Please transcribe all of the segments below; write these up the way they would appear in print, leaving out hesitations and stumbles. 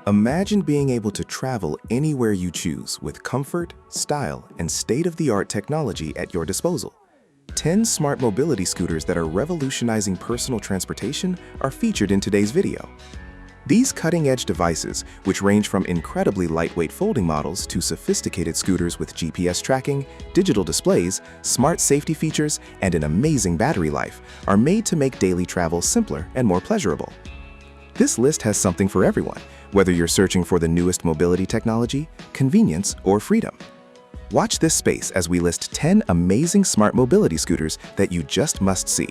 Imagine being able to travel anywhere you choose with comfort, style, and state-of-the-art technology at your disposal. 10 smart mobility scooters that are revolutionizing personal transportation are featured in today's video. These cutting-edge devices, which range from incredibly lightweight folding models to sophisticated scooters with GPS tracking, digital displays, smart safety features, and an amazing battery life, are made to make daily travel simpler and more pleasurable. This list has something for everyone, whether you're searching for the newest mobility technology, convenience, or freedom. Watch this space as we list 10 amazing smart mobility scooters that you just must see.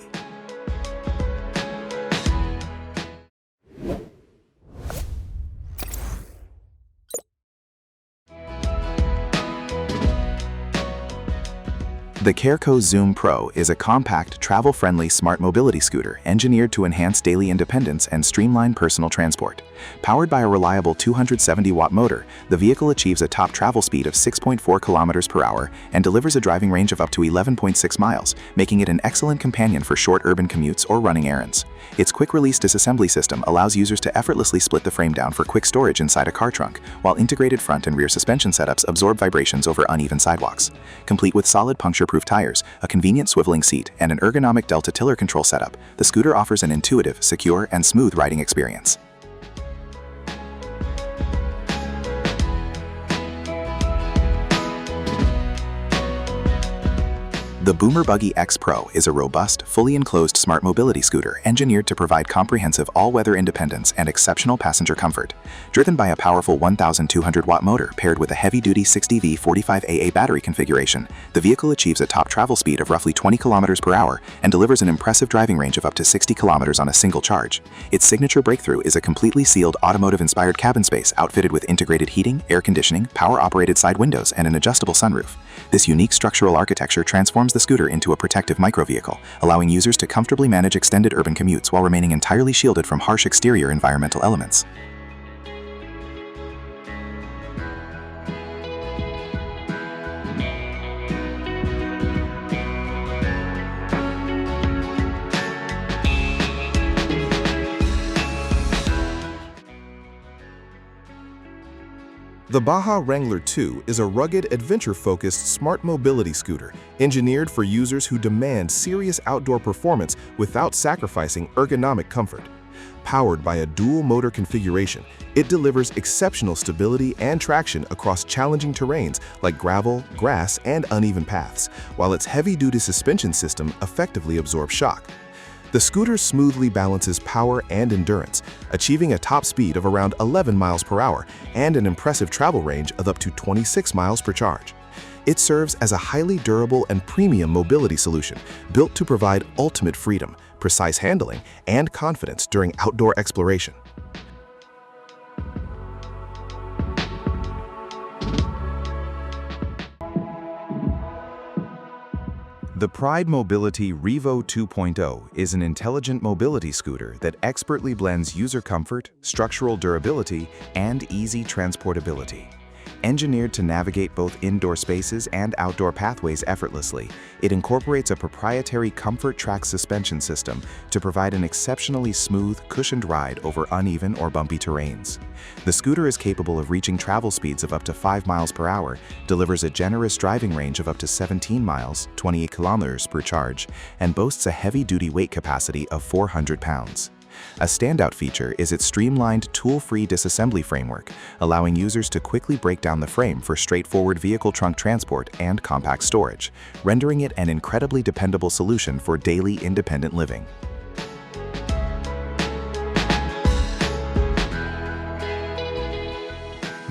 The Careco Zoom Pro is a compact, travel-friendly smart mobility scooter engineered to enhance daily independence and streamline personal transport. Powered by a reliable 270-watt motor, the vehicle achieves a top travel speed of 6.4 kilometers per hour and delivers a driving range of up to 11.6 miles, making it an excellent companion for short urban commutes or running errands. Its quick-release disassembly system allows users to effortlessly split the frame down for quick storage inside a car trunk, while integrated front and rear suspension setups absorb vibrations over uneven sidewalks. Complete with solid puncture-proof tires, a convenient swiveling seat, and an ergonomic Delta tiller control setup, the scooter offers an intuitive, secure, and smooth riding experience. The Boomer Buggy X Pro is a robust, fully enclosed smart mobility scooter engineered to provide comprehensive all-weather independence and exceptional passenger comfort. Driven by a powerful 1,200-watt motor paired with a heavy-duty 60V 45AA battery configuration, the vehicle achieves a top travel speed of roughly 20 kilometers per hour and delivers an impressive driving range of up to 60 kilometers on a single charge. Its signature breakthrough is a completely sealed automotive-inspired cabin space outfitted with integrated heating, air conditioning, power-operated side windows, and an adjustable sunroof. This unique structural architecture transforms the scooter into a protective micro-vehicle, allowing users to comfortably manage extended urban commutes while remaining entirely shielded from harsh exterior environmental elements. The Baja Wrangler 2 is a rugged, adventure-focused smart mobility scooter engineered for users who demand serious outdoor performance without sacrificing ergonomic comfort. Powered by a dual-motor configuration, it delivers exceptional stability and traction across challenging terrains like gravel, grass, and uneven paths, while its heavy-duty suspension system effectively absorbs shock. The scooter smoothly balances power and endurance, achieving a top speed of around 11 miles per hour and an impressive travel range of up to 26 miles per charge. It serves as a highly durable and premium mobility solution built to provide ultimate freedom, precise handling, and confidence during outdoor exploration. The Pride Mobility Revo 2.0 is an intelligent mobility scooter that expertly blends user comfort, structural durability, and easy transportability. Engineered to navigate both indoor spaces and outdoor pathways effortlessly, it incorporates a proprietary Comfort Track suspension system to provide an exceptionally smooth, cushioned ride over uneven or bumpy terrains. The scooter is capable of reaching travel speeds of up to 5 miles per hour, delivers a generous driving range of up to 17 miles, 28 kilometers per charge, and boasts a heavy-duty weight capacity of 400 pounds. A standout feature is its streamlined, tool-free disassembly framework, allowing users to quickly break down the frame for straightforward vehicle trunk transport and compact storage, rendering it an incredibly dependable solution for daily independent living.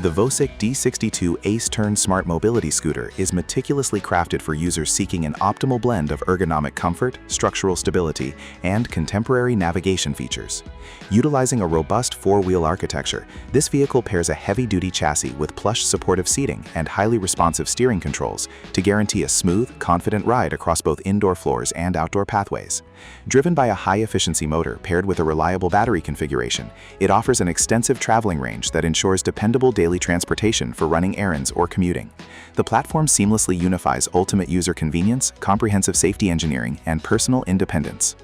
The Vosic D62 Ace Turn Smart Mobility Scooter is meticulously crafted for users seeking an optimal blend of ergonomic comfort, structural stability, and contemporary navigation features. Utilizing a robust four-wheel architecture, this vehicle pairs a heavy-duty chassis with plush supportive seating and highly responsive steering controls to guarantee a smooth, confident ride across both indoor floors and outdoor pathways. Driven by a high-efficiency motor paired with a reliable battery configuration, it offers an extensive traveling range that ensures dependable daily transportation for running errands or commuting. The platform seamlessly unifies ultimate user convenience, comprehensive safety engineering, and personal independence.